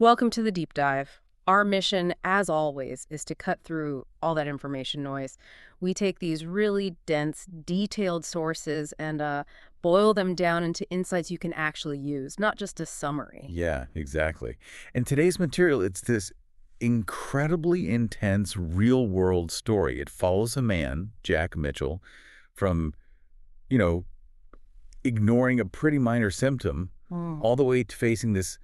Welcome to the deep dive. Our mission, as always, is to cut through all that information noise. We take these really dense, detailed sources and boil them down into insights you can actually use, not just a summary. Yeah, exactly. And today's material, it's this incredibly intense real-world story. It follows a man, Jack Mitchell, from, you know, ignoring a pretty minor symptom Mm. all the way to facing this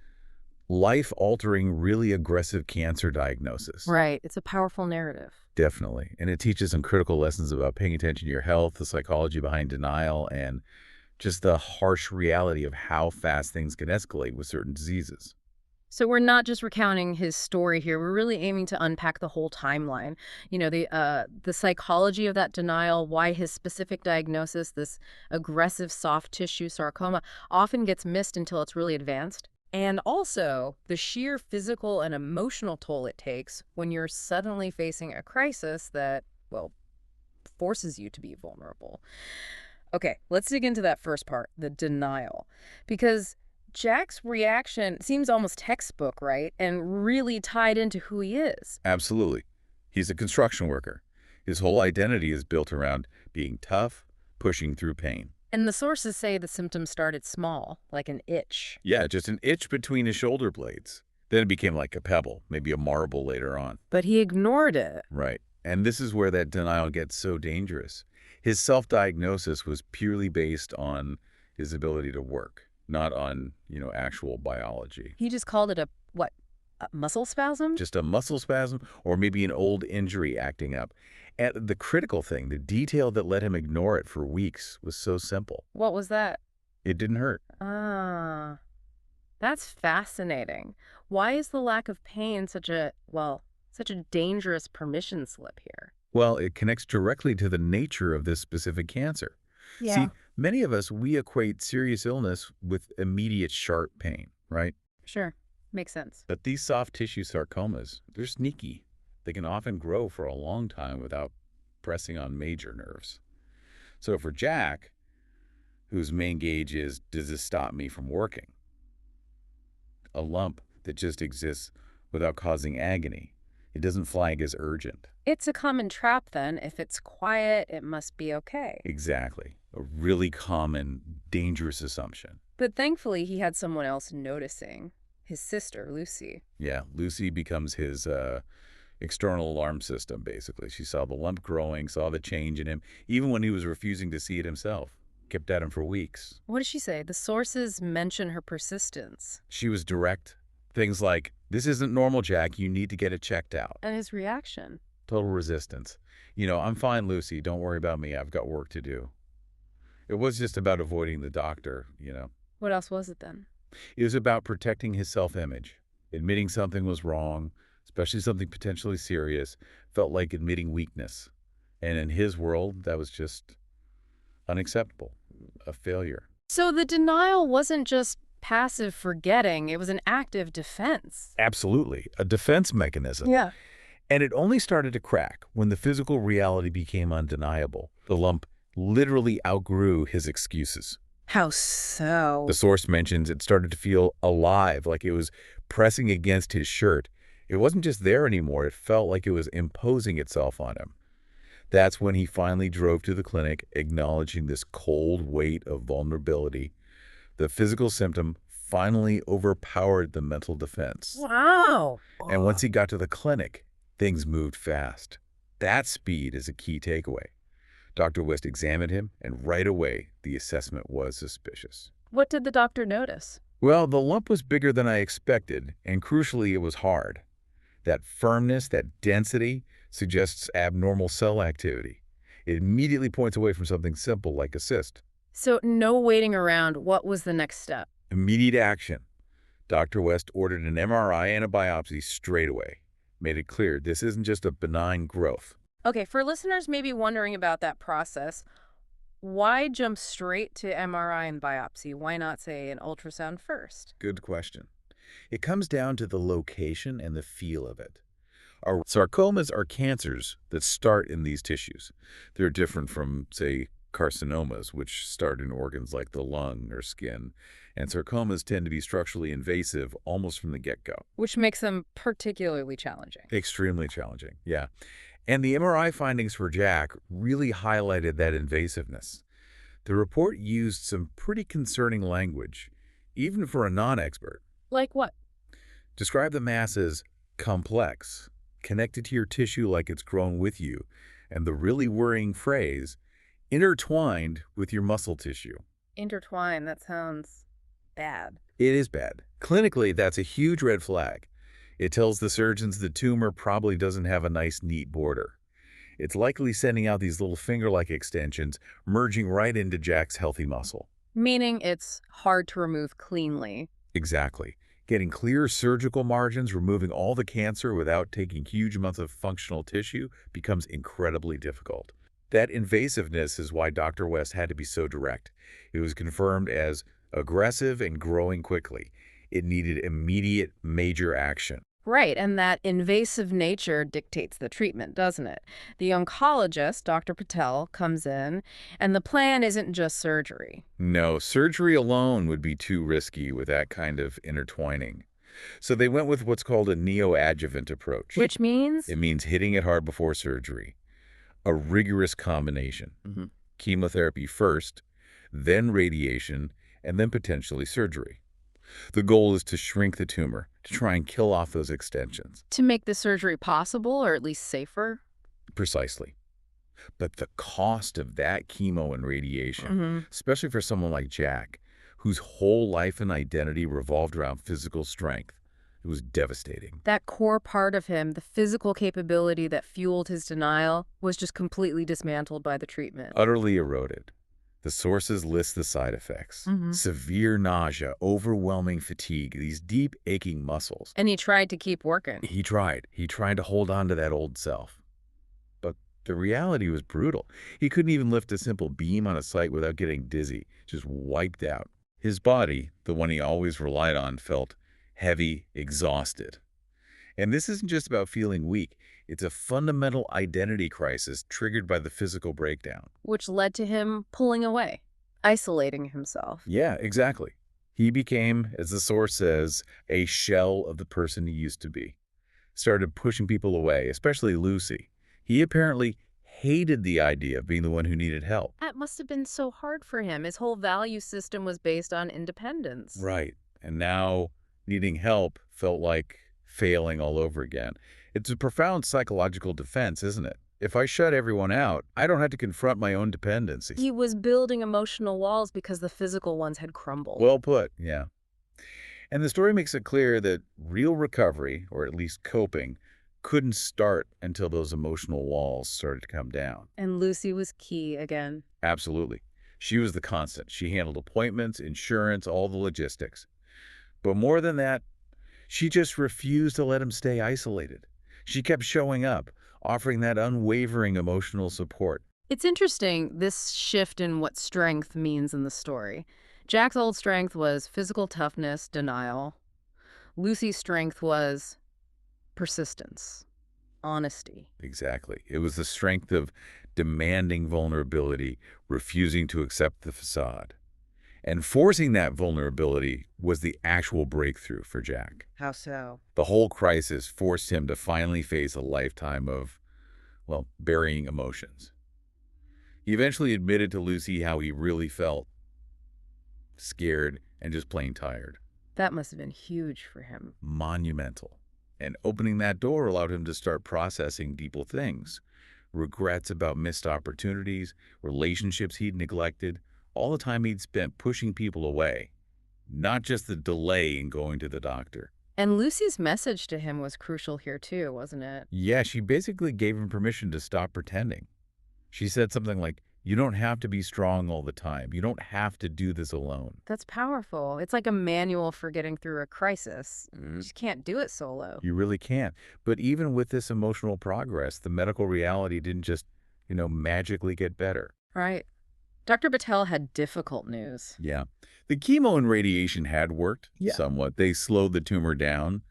life-altering, really aggressive cancer diagnosis. Right. It's a powerful narrative. Definitely. And it teaches some critical lessons about paying attention to your health, the psychology behind denial, and just the harsh reality of how fast things can escalate with certain diseases. So we're not just recounting his story here. We're really aiming to unpack the whole timeline. The psychology of that denial, why his specific diagnosis, this aggressive soft tissue sarcoma, often gets missed until it's really advanced. And also the sheer physical and emotional toll it takes when you're suddenly facing a crisis that, well, forces you to be vulnerable. Okay, let's dig into that first part, the denial. Because Jack's reaction seems almost textbook, right? And really tied into who he is. Absolutely. He's a construction worker. His whole identity is built around being tough, pushing through pain. And the sources say the symptoms started small, like an itch. Yeah, just an itch between his shoulder blades. Then it became like a pebble, maybe a marble later on. But he ignored it. Right. And this is where that denial gets so dangerous. His self-diagnosis was purely based on his ability to work, not on, actual biology. He just called it a muscle spasm? Just a muscle spasm or maybe an old injury acting up. And the critical thing, the detail that let him ignore it for weeks was so simple. What was that? It didn't hurt. Ah, that's fascinating. Why is the lack of pain such a dangerous permission slip here? Well, it connects directly to the nature of this specific cancer. Yeah. See, many of us, we equate serious illness with immediate sharp pain, right? Sure. Makes sense. But these soft tissue sarcomas, they're sneaky. They can often grow for a long time without pressing on major nerves. So for Jack, whose main gauge is, does this stop me from working? A lump that just exists without causing agony. It doesn't flag as urgent. It's a common trap then. If it's quiet, it must be okay. Exactly. A really common, dangerous assumption. But thankfully, he had someone else noticing. His sister, Lucy. Yeah, Lucy becomes his external alarm system, basically. She saw the lump growing, saw the change in him, even when he was refusing to see it himself. Kept at him for weeks. What does she say? The sources mention her persistence. She was direct. Things like, this isn't normal, Jack. You need to get it checked out. And his reaction. Total resistance. I'm fine, Lucy. Don't worry about me. I've got work to do. It was just about avoiding the doctor. What else was it then? It was about protecting his self-image. Admitting something was wrong, especially something potentially serious, felt like admitting weakness. And in his world, that was just unacceptable, a failure. So the denial wasn't just passive forgetting, it was an active defense. Absolutely, a defense mechanism. Yeah. And it only started to crack when the physical reality became undeniable. The lump literally outgrew his excuses. How so? The source mentions it started to feel alive, like it was pressing against his shirt. It wasn't just there anymore. It felt like it was imposing itself on him. That's when he finally drove to the clinic, acknowledging this cold weight of vulnerability. The physical symptom finally overpowered the mental defense. Wow. And once he got to the clinic, things moved fast. That speed is a key takeaway. Dr. West examined him, and right away, the assessment was suspicious. What did the doctor notice? Well, the lump was bigger than I expected, and crucially, it was hard. That firmness, that density, suggests abnormal cell activity. It immediately points away from something simple like a cyst. So no waiting around. What was the next step? Immediate action. Dr. West ordered an MRI and a biopsy straight away. Made it clear this isn't just a benign growth. Okay, for listeners maybe wondering about that process, why jump straight to MRI and biopsy? Why not, say, an ultrasound first? Good question. It comes down to the location and the feel of it. Our sarcomas are cancers that start in these tissues. They're different from, say, carcinomas, which start in organs like the lung or skin, and sarcomas tend to be structurally invasive almost from the get-go. Which makes them particularly challenging. Extremely challenging, yeah. And the MRI findings for Jack really highlighted that invasiveness. The report used some pretty concerning language, even for a non-expert. Like what? Describe the mass as complex, connected to your tissue like it's grown with you, and the really worrying phrase, intertwined with your muscle tissue. Intertwine, that sounds bad. It is bad. Clinically, that's a huge red flag. It tells the surgeons the tumor probably doesn't have a nice, neat border. It's likely sending out these little finger-like extensions, merging right into Jack's healthy muscle. Meaning it's hard to remove cleanly. Exactly. Getting clear surgical margins, removing all the cancer without taking huge amounts of functional tissue becomes incredibly difficult. That invasiveness is why Dr. West had to be so direct. It was confirmed as aggressive and growing quickly. It needed immediate, major action. Right, and that invasive nature dictates the treatment, doesn't it? The oncologist, Dr. Patel, comes in, and the plan isn't just surgery. No, surgery alone would be too risky with that kind of intertwining. So they went with what's called a neoadjuvant approach. Which means? It means hitting it hard before surgery. A rigorous combination. Chemotherapy first, then radiation, and then potentially surgery. The goal is to shrink the tumor, to try and kill off those extensions. To make the surgery possible, or at least safer? Precisely. But the cost of that chemo and radiation, especially for someone like Jack, whose whole life and identity revolved around physical strength, it was devastating. That core part of him, the physical capability that fueled his denial, was just completely dismantled by the treatment. Utterly eroded. The sources list the side effects. Severe nausea, overwhelming fatigue, these deep aching muscles. And he tried to keep working. He tried. He tried to hold on to that old self. But the reality was brutal. He couldn't even lift a simple beam on a site without getting dizzy, just wiped out. His body, the one he always relied on, felt heavy, exhausted. And this isn't just about feeling weak. It's a fundamental identity crisis triggered by the physical breakdown. Which led to him pulling away, isolating himself. Yeah, exactly. He became, as the source says, a shell of the person he used to be. Started pushing people away, especially Lucy. He apparently hated the idea of being the one who needed help. That must have been so hard for him. His whole value system was based on independence. Right. And now needing help felt like failing all over again. It's a profound psychological defense, isn't it? If I shut everyone out, I don't have to confront my own dependency. He was building emotional walls because the physical ones had crumbled. Well put, yeah. And the story makes it clear that real recovery, or at least coping, couldn't start until those emotional walls started to come down. And Lucy was key again. Absolutely. She was the constant. She handled appointments, insurance, all the logistics. But more than that, she just refused to let him stay isolated. She kept showing up, offering that unwavering emotional support. It's interesting, this shift in what strength means in the story. Jack's old strength was physical toughness, denial. Lucy's strength was persistence, honesty. Exactly. It was the strength of demanding vulnerability, refusing to accept the facade. And forcing that vulnerability was the actual breakthrough for Jack. How so? The whole crisis forced him to finally face a lifetime of, well, burying emotions. He eventually admitted to Lucy how he really felt. Scared and just plain tired. That must have been huge for him. Monumental. And opening that door allowed him to start processing deeper things. Regrets about missed opportunities, relationships he'd neglected, all the time he'd spent pushing people away. Not just the delay in going to the doctor. And Lucy's message to him was crucial here too, wasn't it? Yeah, she basically gave him permission to stop pretending. She said something like, you don't have to be strong all the time. You don't have to do this alone. That's powerful. It's like a manual for getting through a crisis. You just can't do it solo. You really can't. But even with this emotional progress, the medical reality didn't just, magically get better. Right. Dr. Patel had difficult news. Yeah. The chemo and radiation had worked somewhat. They slowed the tumor down,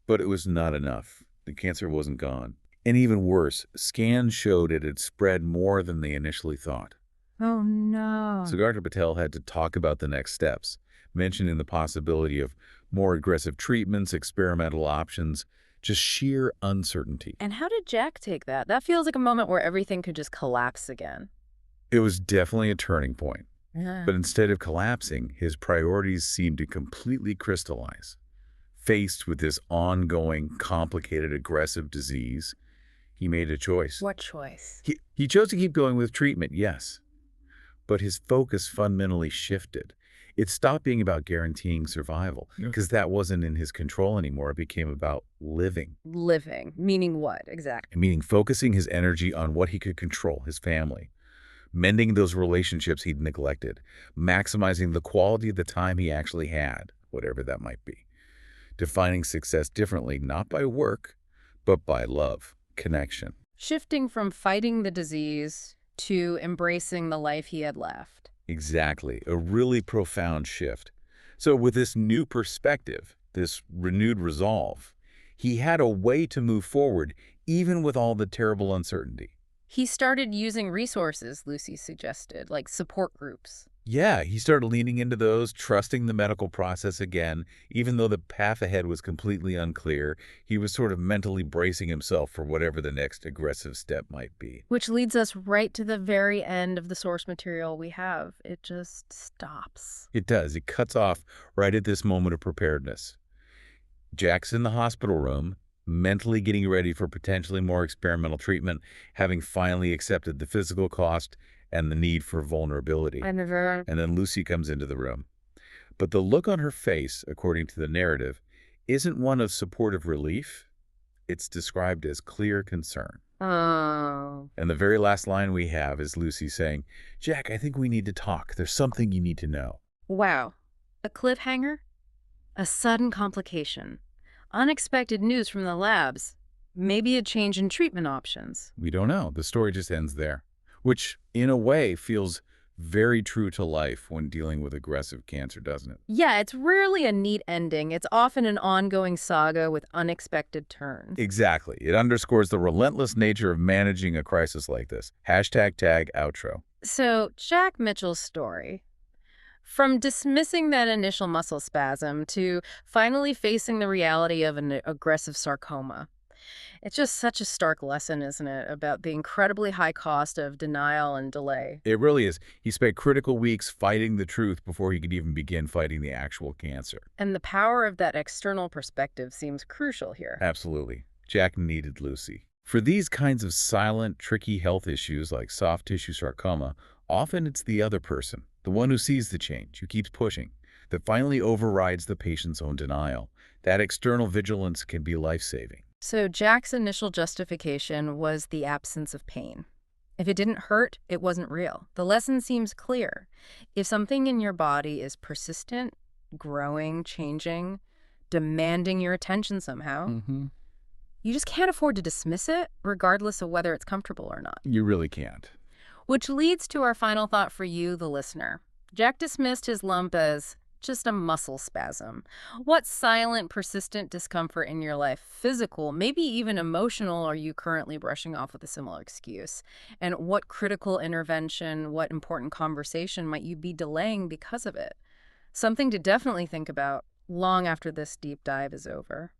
but it was not enough. The cancer wasn't gone. And even worse, scans showed it had spread more than they initially thought. Oh, So no. Dr. Patel had to talk about the next steps, mentioning the possibility of more aggressive treatments, experimental options, just sheer uncertainty. And how did Jack take that? That feels like a moment where everything could just collapse again. It was definitely a turning point. Yeah. But instead of collapsing, his priorities seemed to completely crystallize. Faced with this ongoing, complicated, aggressive disease, he made a choice. What choice? He chose to keep going with treatment, yes, but his focus fundamentally shifted. It stopped being about guaranteeing survival, because that wasn't in his control anymore. It became about living, Living. Meaning what, exactly? meaning focusing his energy on what he could control, his family, mending those relationships he'd neglected, maximizing the quality of the time he actually had, whatever that might be. Defining success differently, not by work, but by love, connection. Shifting from fighting the disease to embracing the life he had left. Exactly, a really profound shift. So with this new perspective, this renewed resolve, he had a way to move forward, even with all the terrible uncertainty. He started using resources, Lucy suggested, like support groups. Yeah, he started leaning into those, trusting the medical process again. Even though the path ahead was completely unclear, he was sort of mentally bracing himself for whatever the next aggressive step might be. Which leads us right to the very end of the source material we have. It just stops. It does. It cuts off right at this moment of preparedness. Jack's in the hospital room, mentally getting ready for potentially more experimental treatment, having finally accepted the physical cost and the need for vulnerability. I never. And then Lucy comes into the room. But the look on her face, according to the narrative, isn't one of supportive relief. It's described as clear concern. Oh. And the very last line we have is Lucy saying, "Jack, I think we need to talk. There's something you need to know." Wow. A cliffhanger? A sudden complication. Unexpected news from the labs. Maybe a change in treatment options. We don't know. The story just ends there, which in a way feels very true to life when dealing with aggressive cancer, doesn't it? Yeah, it's rarely a neat ending. It's often an ongoing saga with unexpected turns. Exactly. It underscores the relentless nature of managing a crisis like this. Hashtag tag outro. So, Jack Mitchell's story. From dismissing that initial muscle spasm to finally facing the reality of an aggressive sarcoma. It's just such a stark lesson, isn't it, about the incredibly high cost of denial and delay. It really is. He spent critical weeks fighting the truth before he could even begin fighting the actual cancer. And the power of that external perspective seems crucial here. Absolutely. Jack needed Lucy. For these kinds of silent, tricky health issues like soft tissue sarcoma, often it's the other person, the one who sees the change, who keeps pushing, that finally overrides the patient's own denial. That external vigilance can be life-saving. So Jack's initial justification was the absence of pain. If it didn't hurt, it wasn't real. The lesson seems clear. If something in your body is persistent, growing, changing, demanding your attention somehow, you just can't afford to dismiss it, regardless of whether it's comfortable or not. You really can't. Which leads to our final thought for you, the listener. Jack dismissed his lump as just a muscle spasm. What silent, persistent discomfort in your life, physical, maybe even emotional, are you currently brushing off with a similar excuse? And what critical intervention, what important conversation might you be delaying because of it? Something to definitely think about long after this deep dive is over.